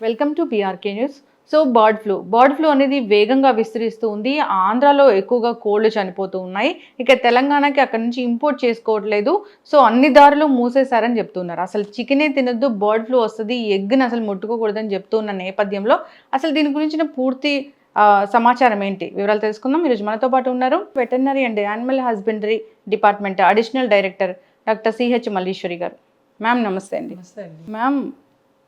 Welcome to BRK news. So bird flu అనేది వేగంగా విస్తరిస్తూ ఉంది. ఆంధ్రాలో ఎక్కువగా కోళ్లు చనిపోతూ ఉన్నాయి. ఇక తెలంగాణకి అక్కడి నుంచి ఇంపోర్ట్ చేసుకోవట్లేదు. సో అన్ని దారులు మూసేశారని చెప్తున్నారు. అసలు చికెనే తినొద్దు, బర్డ్ ఫ్లూ వస్తుంది, ఎగ్ని అసలు ముట్టుకోకూడదని చెప్తున్న నేపథ్యంలో అసలు దీని గురించిన పూర్తి సమాచారం ఏంటి, వివరాలు తెలుసుకుందాం. ఈరోజు మనతో పాటు ఉన్నారు veterinary and animal husbandry department additional director doctor CH Malleswari గారు. మ్యామ్ నమస్తే అండి. మ్యామ్,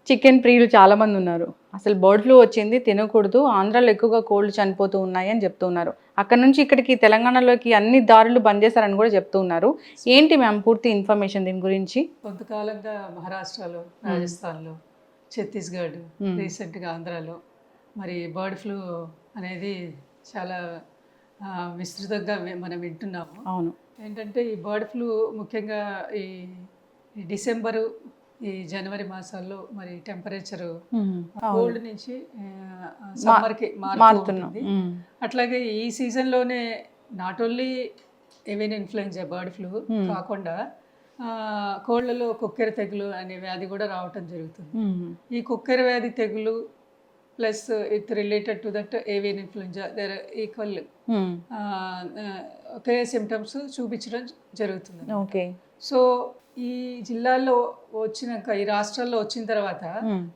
చికెన్ ప్రియులు చాలామంది ఉన్నారు. అసలు బర్డ్ ఫ్లూ వచ్చింది, తినకూడదు, ఆంధ్రాలో ఎక్కువగా కోళ్ళు చనిపోతూ ఉన్నాయి అని చెప్తున్నారు. అక్కడ నుంచి ఇక్కడికి తెలంగాణలోకి అన్ని దారులు బంద్ చేశారని కూడా చెప్తున్నారు. ఏంటి మ్యామ్ పూర్తి ఇన్ఫర్మేషన్ దీని గురించి? కొంతకాలంగా మహారాష్ట్రలో, రాజస్థాన్లో, ఛత్తీస్గఢ్, రీసెంట్గా ఆంధ్రాలో మరి బర్డ్ ఫ్లూ అనేది చాలా విస్తృతంగా మనం వింటున్నాము. అవును. ఏంటంటే ఈ బర్డ్ ఫ్లూ ముఖ్యంగా ఈ డిసెంబరు, ఈ జనవరి మాసాల్లో మరి టెంపరేచరు కోల్డ్ నుంచి సమ్మర్కి మారుతుంది. అట్లాగే ఈ సీజన్లోనే not only avian influenza bird flu కాకుండా కోళ్లలో కుక్కెర తెగులు అనే వ్యాధి కూడా రావటం జరుగుతుంది. ఈ కుక్కెర వ్యాధి తెగులు plus it related to that avian influenza there equal ఒకే సిమ్టమ్స్ చూపించడం జరుగుతుంది. ఓకే. సో ఈ జిల్లాల్లో వచ్చినాక, ఈ రాష్ట్రాల్లో వచ్చిన తర్వాత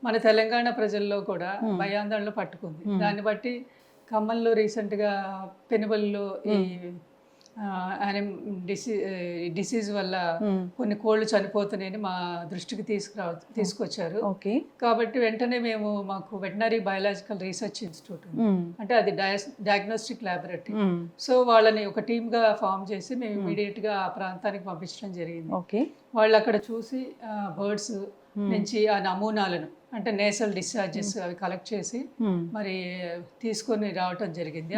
మన తెలంగాణ ప్రజల్లో కూడా భయాందోళన పట్టుకుంది. దాన్ని బట్టి ఖమ్మంలో రీసెంట్గా పెనుబల్లో ఈ డిసీజ్ వల్ల కొన్ని కోళ్ళు చనిపోతున్నాయని మా దృష్టికి తీసుకొచ్చారు. కాబట్టి వెంటనే మాకు వెటనరీ బయాలజికల్ రీసెర్చ్ ఇన్స్టిట్యూట్ అంటే అది డయాగ్నోస్టిక్ ల్యాబొరేటరీ, సో వాళ్ళని ఒక టీమ్గా ఫామ్ చేసి మేము ఇమీడియట్గా ఆ ప్రాంతానికి పంపించడం జరిగింది. వాళ్ళు అక్కడ చూసి బర్డ్స్ నుంచి ఆ నమూనాలను అంటే నేసల్ డిశ్చార్జెస్ అవి కలెక్ట్ చేసి మరి తీసుకొని రావటం జరిగింది.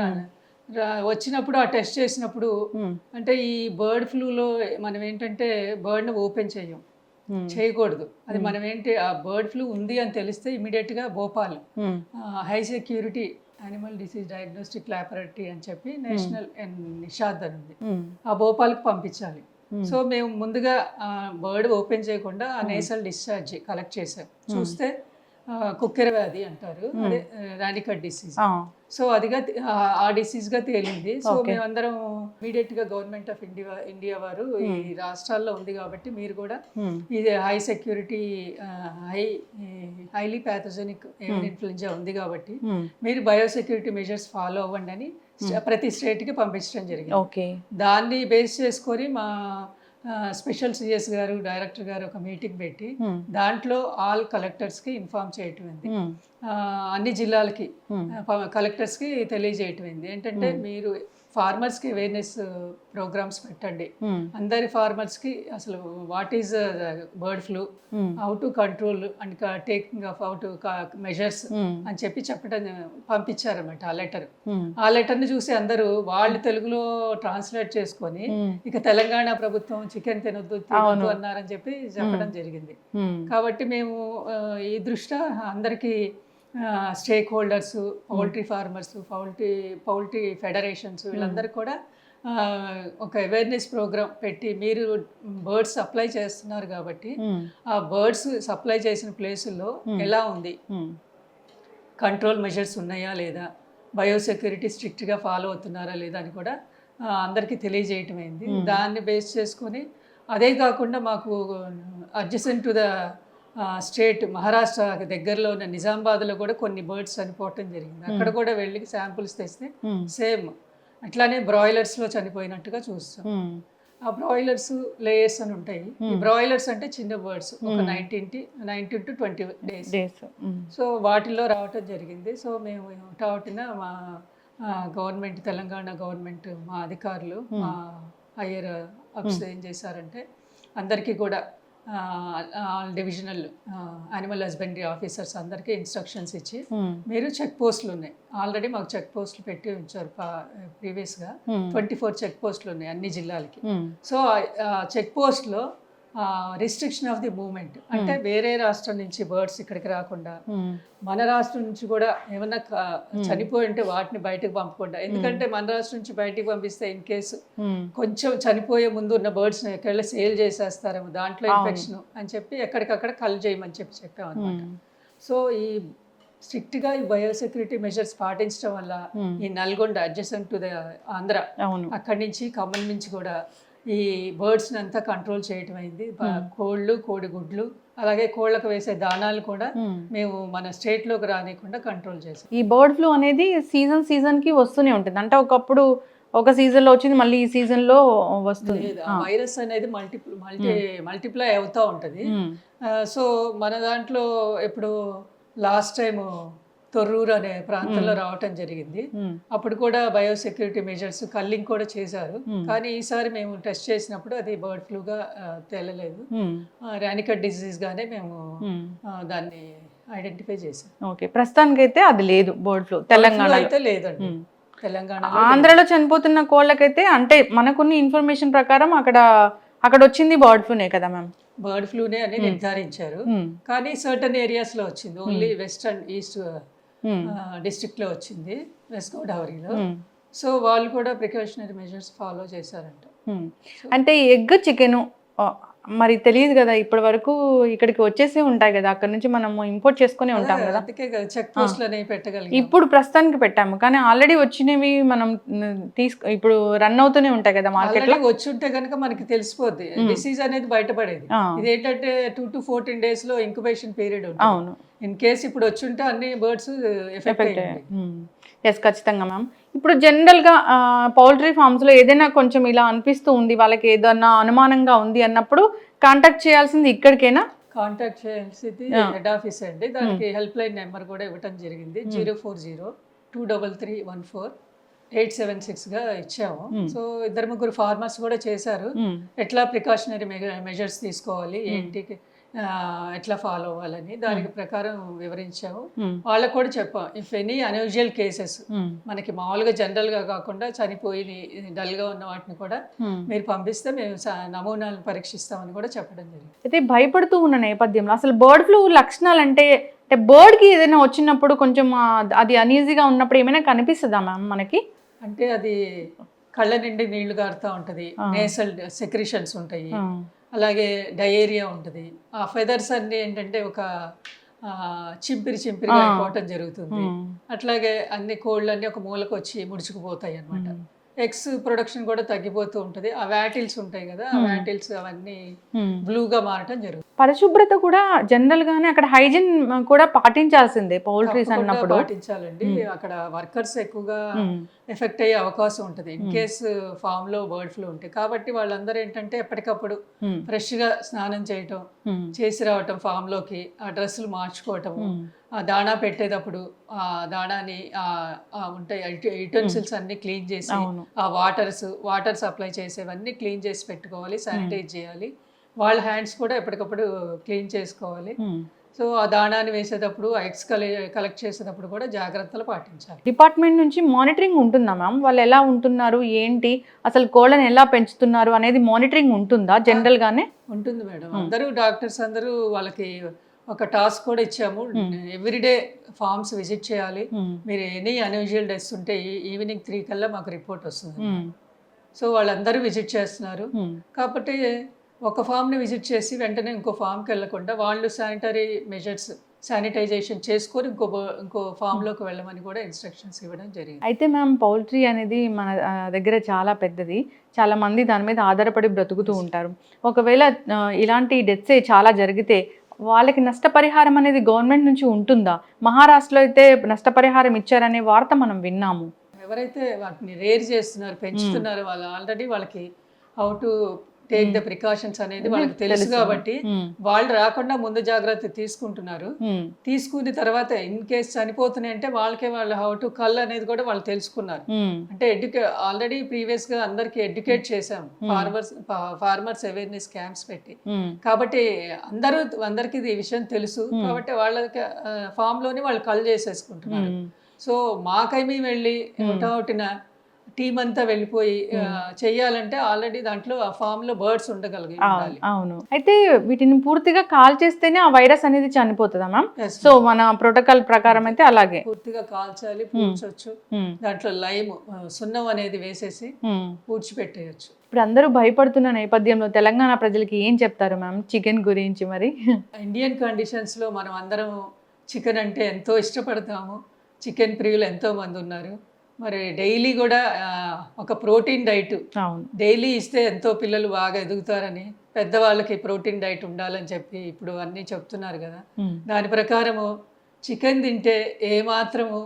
వచ్చినప్పుడు ఆ టెస్ట్ చేసినప్పుడు అంటే ఈ బర్డ్ ఫ్లూలో మనం ఏంటంటే బర్డ్ని ఓపెన్ చేయకూడదు. అది మనం ఏంటి ఆ బర్డ్ ఫ్లూ ఉంది అని తెలిస్తే ఇమీడియట్గా Bhopal high security animal disease diagnostic laboratory అని చెప్పి నేషనల్ నిషాద్ అని ఉంది, ఆ భోపాల్కి పంపించాలి. సో మేము ముందుగా బర్డ్ ఓపెన్ చేయకుండా ఆ నేసల్ డిశ్చార్జ్ కలెక్ట్ చేసాం. చూస్తే కుక్కెర వ్యాధి అంటారు, అదే రానికట్ డిసీజ్. సో అదిగా ఆ డిసీజ్గా తేలింది. సో మేమందరం ఇమీడియట్గా గవర్నమెంట్ ఆఫ్ ఇండియా వారు ఈ రాష్ట్రాల్లో ఉంది కాబట్టి మీరు కూడా ఇది high security highly pathogenic avian influenza ఉంది కాబట్టి మీరు బయోసెక్యూరిటీ మెజర్స్ ఫాలో అవ్వండి అని ప్రతి స్టేట్కి పంపించడం జరిగింది. దాన్ని బేస్ చేసుకొని మా స్పెషల్ సిఎస్ గారు, డైరెక్టర్ గారు ఒక మీటింగ్ పెట్టి దాంట్లో ఆల్ కలెక్టర్స్కి ఇన్ఫార్మ్ చేయటమైంది, అన్ని జిల్లాలకి కలెక్టర్స్కి తెలియజేయటమైంది. ఏంటంటే మీరు ఫార్మర్స్కి అవేర్నెస్ ప్రోగ్రామ్స్ పెట్టండి, అందరి ఫార్మర్స్కి అసలు what is bird flu, how to control and taking of how to measures అని చెప్పడం పంపించారన్నమాట ఆ లెటర్ని చూసి అందరూ వాళ్ళు తెలుగులో ట్రాన్స్లేట్ చేసుకొని ఇక తెలంగాణ ప్రభుత్వం చికెన్ తినొద్దు అన్నారని చెప్పడం జరిగింది. కాబట్టి మేము ఈ దృష్ట్యా అందరికీ stake holders, poultry farmers, poultry federations వీళ్ళందరూ కూడా ఒక అవేర్నెస్ ప్రోగ్రామ్ పెట్టి మీరు బర్డ్స్ సప్లై చేస్తున్నారు కాబట్టి ఆ బర్డ్స్ సప్లై చేసిన ప్లేసుల్లో ఎలా ఉంది, కంట్రోల్ మెజర్స్ ఉన్నాయా లేదా, బయోసెక్యూరిటీ స్ట్రిక్ట్గా ఫాలో అవుతున్నారా లేదా అని కూడా అందరికీ తెలియజేయటమైంది. దాన్ని బేస్ చేసుకొని అదే కాకుండా మాకు adjacent to the state Maharashtra దగ్గరలో ఉన్న నిజామాబాద్లో కూడా కొన్ని బర్డ్స్ చనిపోవటం జరిగింది. అక్కడ కూడా వెళ్ళి శాంపుల్స్ తెస్తే సేమ్ అట్లానే బ్రాయిలర్స్లో చనిపోయినట్టుగా చూస్తాం. ఆ బ్రాయిలర్స్ లేయర్స్ అని ఉంటాయి. ఈ బ్రాయిలర్స్ అంటే చిన్న బర్డ్స్, ఒక 19 to 20 డేస్. సో వాటిల్లో రావటం జరిగింది. సో మేము వాటిన మా గవర్నమెంట్, తెలంగాణ గవర్నమెంట్, మా అధికారులు, మా హయ్యర్ అప్స్ ఏం చేశారంటే అందరికీ కూడా డివిజనల్ యానిమల్ హస్బెండరీ ఆఫీసర్స్ అందరికీ ఇన్స్ట్రక్షన్స్ ఇచ్చి మీరు చెక్ పోస్టులు ఉన్నాయి, ఆల్రెడీ మాకు చెక్ పోస్టులు పెట్టి ఉంచారు ప్రీవియస్గా 24 చెక్ పోస్టులు ఉన్నాయి అన్ని జిల్లాలకి. సో చెక్ పోస్ట్లో రిస్ట్రిక్షన్ ఆఫ్ ది మూవ్మెంట్ అంటే వేరే రాష్ట్రం నుంచి బర్డ్స్ ఇక్కడికి రాకుండా మన రాష్ట్రం నుంచి కూడా ఏమన్నా చనిపోయి ఉంటే వాటిని బయటకు పంపకుండా, ఎందుకంటే మన రాష్ట్రం నుంచి బయటకు పంపిస్తే ఇన్ కేసు కొంచెం చనిపోయే ముందు ఉన్న బర్డ్స్ ఎక్కడ సేల్ చేసేస్తారేమో, దాంట్లో ఇన్ఫెక్షన్ అని చెప్పి ఎక్కడికక్కడ కల్ చేయమని చెప్పామన్నమాట. సో ఈ స్ట్రిక్ట్గా ఈ బయోసెక్యూరిటీ మెజర్స్ పాటించడం వల్ల ఈ Nalgonda adjacent to the Andhra అవును. అక్కడి నుంచి ఖమ్మం నుంచి కూడా ఈ బర్డ్స్ని అంతా కంట్రోల్ చేయటం అయింది. కోళ్ళు, కోడిగుడ్లు, అలాగే కోళ్ళకు వేసే దానాలు కూడా మేము మన స్టేట్లోకి రానికుండా కంట్రోల్ చేసాం. ఈ బర్డ్ ఫ్లూ అనేది సీజన్కి వస్తూనే ఉంటుంది. అంటే ఒకప్పుడు ఒక సీజన్లో వచ్చింది, మళ్ళీ ఈ సీజన్లో వస్తుంది. వైరస్ అనేది మల్టిప్లై అవుతూ ఉంటుంది. సో మన దాంట్లో ఇప్పుడు లాస్ట్ టైం తొర్రూరు అనే ప్రాంతంలో రావటం జరిగింది. అప్పుడు కూడా బయోసెక్యూరిటీ మెజర్స్ కల్లింగ్ కూడా చేశారు. కానీ ఈసారి మేము టెస్ట్ చేసినప్పుడు అది బర్డ్ ఫ్లూగా తేలలేదు, రానికట్ డిసీజ్ గానే మేము దాన్ని ఐడెంటిఫై చేసాం. ఓకే, ప్రస్తుతానికి అయితే అది లేదు బర్డ్ ఫ్లూ తెలంగాణ అయితే లేదండి. తెలంగాణ ఆంధ్రలో చనిపోతున్న కోళ్ళకైతే అంటే మనకున్న ఇన్ఫర్మేషన్ ప్రకారం అక్కడ వచ్చింది బర్డ్ ఫ్లూనే కదా మ్యామ్? బర్డ్ ఫ్లూనే అని నిర్ధారించారు. కానీ సర్టన్ ఏరియాస్ లో వచ్చింది. Only west and east district లో వచ్చింది, వెస్ట్ గోదావరిలో. సో వాళ్ళు కూడా ప్రికాషనరీ మెజర్స్ ఫాలో చేశారంట. అంటే ఎగ్ చికెన్ మరి తెలియదు కదా, ఇప్పటి వరకు ఇక్కడికి వచ్చేసి ఉంటాయి కదా, అక్కడ నుంచి మనం ఇంపోర్ట్ చేసుకుని ఉంటాం కదా, అందుకే చెక్ పోస్ట్లు అనేవి పెట్టగలిగాం. ఇప్పుడు ప్రస్తుతానికి పెట్టాము, కానీ ఆల్రెడీ వచ్చినవి మనం ఇప్పుడు రన్ అవుతూనే ఉంటాయి కదా మార్కెట్ లో. వచ్చి ఉంటే కనుక మనకి తెలిసిపోద్ది, డిసీజ్ అనేది బయటపడేది. ఇదేంటంటే 2 to 14 days లో ఇంక్యుబేషన్ పీరియడ్ ఉంటుంది. అవును, ఇన్ కేస్ ఇప్పుడు వచ్చి ఉంటే అన్ని బర్డ్స్ ఎఫెక్ట్ అయ్యాయి. ఎస్, ఖచ్చితంగా మ్యామ్. ఇప్పుడు జనరల్గా పౌల్ట్రీ ఫార్మ్స్లో ఏదైనా కొంచెం ఇలా అనిపిస్తూ ఉంది, వాళ్ళకి ఏదన్నా అనుమానంగా ఉంది అన్నప్పుడు కాంటాక్ట్ చేయాల్సింది ఇక్కడికేనా? కాంటాక్ట్ చేయాల్సింది హెడ్ ఆఫీస్ అండి. దానికి హెల్ప్ లైన్ నెంబర్ కూడా ఇవ్వటం జరిగింది, 040-233-14876గా ఇచ్చాము. సో 2-3 ఫార్మర్స్ కూడా చేశారు, ఎట్లా ప్రికాషనరీ మెజర్స్ తీసుకోవాలి, ఏంటి, ఎట్లా ఫాలో అవ్వాలని దానికి ప్రకారం వివరించాము. వాళ్ళకు కూడా చెప్పాం, ఇఫ్ ఎనీ అన్యూజువల్ కేసెస్ మనకి మామూలుగా జనరల్ గా కాకుండా చనిపోయి డల్ గా ఉన్న వాటిని కూడా మీరు పంపిస్తే మేము నమూనాలను పరీక్షిస్తామని కూడా చెప్పడం జరిగింది. అయితే భయపడుతూ ఉన్న నేపథ్యంలో అసలు బర్డ్ ఫ్లూ లక్షణాలు అంటే బర్డ్ కి ఏదైనా వచ్చినప్పుడు కొంచెం అది అనీజీగా ఉన్నప్పుడు ఏమైనా కనిపిస్తుందా మ్యామ్ మనకి? అంటే అది కళ్ళ నిండి నీళ్లు గారుతూ ఉంటది, నేసల్ సెక్రిషన్స్ ఉంటాయి, అలాగే డయేరియా ఉంటుంది. ఆ ఫెదర్స్ అన్ని ఏంటంటే ఒక చింపిరిగా అయిపోవటం జరుగుతుంది. అట్లాగే అన్ని కోళ్ళన్నీ ఒక మూలకు వచ్చి ముడుచుకుపోతాయి అన్నమాట. ఎగ్స్ ప్రొడక్షన్ కూడా తగ్గిపోతూ ఉంటుంది. ఆ వ్యాటిల్స్ ఉంటాయి కదా, ఆ వ్యాటిల్స్ అవన్నీ బ్లూగా మారటం జరుగుతుంది. పరిశుభ్రత కూడా జనరల్ గానే అక్కడ హైజీన్ కూడా పాటించాల్సిందే పౌల్ట్రీస్ అన్నప్పుడు. పాటించాలండి. అక్కడ వర్కర్స్ ఎక్కువగా ఎఫెక్ట్ అయ్యే అవకాశం ఉంటుంది ఇన్ కేస్ ఫామ్ లో బర్డ్ ఫ్లూ ఉంటే. కాబట్టి వాళ్ళందరూ ఏంటంటే ఎప్పటికప్పుడు ఫ్రెష్ గా స్నానం చేయటం, చేసి రావటం ఫామ్ లోకి, ఆ డ్రెస్సులు మార్చుకోవటము, ఆ దాణా పెట్టేటప్పుడు ఆ దాణాని ఉంటాయి యుటెన్సిల్స్ అన్ని క్లీన్ చేసి, ఆ వాటర్ సప్లై చేసేవన్నీ క్లీన్ చేసి పెట్టుకోవాలి, శానిటైజ్ చేయాలి. వాళ్ళ హ్యాండ్స్ కూడా ఎప్పటికప్పుడు క్లీన్ చేసుకోవాలి. సో ఆ దాణాన్ని వేసేటప్పుడు, ఆ ఎగ్స్ కలెక్ట్ చేసేటప్పుడు కూడా జాగ్రత్తలు పాటించాలి. డిపార్ట్మెంట్ నుంచి మానిటరింగ్ ఉంటుందా మ్యామ్? వాళ్ళు ఎలా ఉంటున్నారు, ఏంటి, అసలు కోళ్ళని ఎలా పెంచుతున్నారు అనేది మానిటరింగ్ ఉంటుందా జనరల్ గానే? ఉంటుంది మేడం. అందరూ డాక్టర్స్ అందరూ వాళ్ళకి ఒక టాస్క్ కూడా ఇచ్చాము, ఎవ్రీడే ఫార్మ్స్ విజిట్ చేయాలి. మీరు ఎనీ అన్యూజువల్ డెత్స్ ఉంటే ఈవినింగ్ 3 కల్లా మాకు రిపోర్ట్ వస్తుంది. సో వాళ్ళందరూ విజిట్ చేస్తున్నారు. కాబట్టి ఒక ఫామ్ని విజిట్ చేసి వెంటనే ఇంకో ఫామ్కి వెళ్ళకుండా వాళ్ళు శానిటరీ మెజర్స్, శానిటైజేషన్ చేసుకొని ఇంకో ఫామ్లోకి వెళ్ళమని కూడా ఇన్స్ట్రక్షన్స్ ఇవ్వడం జరిగింది. అయితే మ్యామ్, పౌల్ట్రీ అనేది మన దగ్గర చాలా పెద్దది, చాలా మంది దాని మీద ఆధారపడి బ్రతుకుతూ ఉంటారు. ఒకవేళ ఇలాంటి డెత్సే చాలా జరిగితే వాళ్ళకి నష్టపరిహారం అనేది గవర్నమెంట్ నుంచి ఉంటుందా? మహారాష్ట్రలో అయితే నష్టపరిహారం ఇచ్చారనే వార్త మనం విన్నాము. ఎవరైతే వాటిని రేర్ చేస్తున్నారు, పెంచుతున్నారు, వాళ్ళు ఆల్రెడీ వాళ్ళకి how to take the precautions అనేది వాళ్ళకి తెలుసు. కాబట్టి వాళ్ళు రాకుండా ముందు జాగ్రత్త తీసుకుంటున్నారు. తీసుకున్న తర్వాత ఇన్ కేస్ చనిపోతున్నాయి అంటే వాళ్ళ హౌ టు కల్ అనేది కూడా వాళ్ళు తెలుసుకున్నారు. అంటే ఆల్రెడీ ప్రీవియస్ గా అందరికి ఎడ్యుకేట్ చేసాం, ఫార్మర్స్ అవేర్నెస్ క్యాంప్స్ పెట్టి. కాబట్టి అందరికి ఈ విషయం తెలుసు. కాబట్టి వాళ్ళకి ఫామ్ లోని వాళ్ళు కల్ చేసేసుకుంటున్నారు. సో మాకైమీ వెళ్ళి ఒకటిన టీమ్ అంతా వెళ్ళిపోయి చెయ్యాలంటే ఆల్రెడీ దాంట్లో ఆ ఫామ్ లో బర్డ్స్ ఉండగలిగాలి. అవును. అయితే వీటిని పూర్తిగా కాల్ చేస్తేనే ఆ వైరస్ అనేది చనిపోతుందా మ్యామ్? సో మన ప్రోటోకాల్ ప్రకారం అయితే అలాగే పూర్తిగా కాల్చాలి, పూడ్చొచ్చు. దాంట్లో లైమ్, సున్నం అనేది వేసేసి పూడ్చిపెట్టేయచ్చు. ఇప్పుడు అందరూ భయపడుతున్న నేపథ్యంలో తెలంగాణ ప్రజలకి ఏం చెప్తారు మ్యామ్ చికెన్ గురించి? మరి ఇండియన్ కండిషన్స్ లో మనం అందరం చికెన్ అంటే ఎంతో ఇష్టపడతాము. చికెన్ ప్రియులు ఎంతోమంది ఉన్నారు. మరి డైలీ కూడా ఒక ప్రోటీన్ డైట్ అవును. డైలీ ఇస్తే ఎంతో పిల్లలు బాగా ఎదుగుతారని, పెద్దవాళ్ళకి ప్రోటీన్ డైట్ ఉండాలని చెప్పి ఇప్పుడు అన్నీ చెప్తున్నారు కదా. దాని ప్రకారము చికెన్ తింటే ఏమాత్రము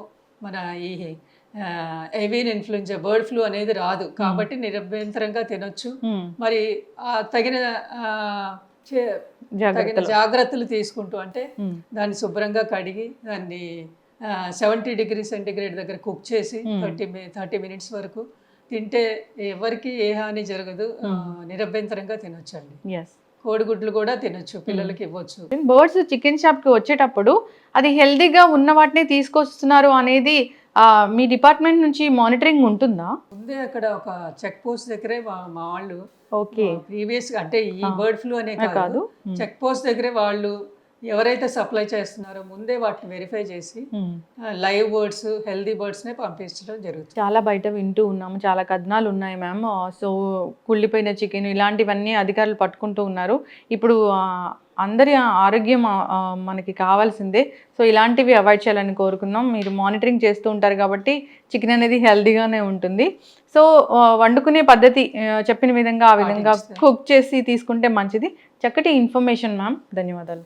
మన ఈ ఏవియన్ ఇన్ఫ్లుయెంజా, బర్డ్ ఫ్లూ అనేది రాదు. కాబట్టి నిరభ్యంతరంగా తినొచ్చు. మరి తగిన తగిన జాగ్రత్తలు తీసుకుంటూ, అంటే దాన్ని శుభ్రంగా కడిగి దాన్ని 70 డిగ్రీ సెంటిగ్రేడ్ దగ్గర కుక్ చేసి 30 మినిట్స్ వరకు తింటే ఎవరికి ఏ హాని జరగదు. నిరభ్యంతరంగా తినొచ్చండి. కోడిగుడ్లు కూడా తినొచ్చు, పిల్లలకి ఇవ్వచ్చు. బర్డ్స్ చికెన్ షాప్కి వచ్చేటప్పుడు అది హెల్దీగా ఉన్న వాటిని తీసుకొస్తున్నారు అనేది మీ డిపార్ట్మెంట్ నుంచి మానిటరింగ్ ఉంటుందా? ముందే అక్కడ ఒక చెక్ పోస్ట్ దగ్గరే మా వాళ్ళు ఓకే ప్రీవియస్, అంటే ఈ బర్డ్ ఫ్లూ అనే కాదు, చెక్ పోస్ట్ దగ్గరే వాళ్ళు ఎవరైతే సప్లై చేస్తున్నారో ముందే వాటిని వెరిఫై చేసి లైవ్ బర్డ్స్, హెల్దీ బర్డ్స్నే పంపించడం జరుగుతుంది. చాలా బయట వింటూ ఉన్నాము, చాలా కథనాలు ఉన్నాయి మ్యామ్. సో కుళ్ళిపోయిన చికెన్ ఇలాంటివన్నీ అధికారులు పట్టుకుంటూ ఉన్నారు. ఇప్పుడు అందరి ఆరోగ్యం మనకి కావాల్సిందే. సో ఇలాంటివి అవాయిడ్ చేయాలని కోరుకుందాం. మీరు మానిటరింగ్ చేస్తూ ఉంటారు కాబట్టి చికెన్ అనేది హెల్దీగానే ఉంటుంది. సో వండుకునే పద్ధతి చెప్పిన విధంగా ఆ విధంగా కుక్ చేసి తీసుకుంటే మంచిది. చక్కటి ఇన్ఫర్మేషన్ మ్యామ్, ధన్యవాదాలు.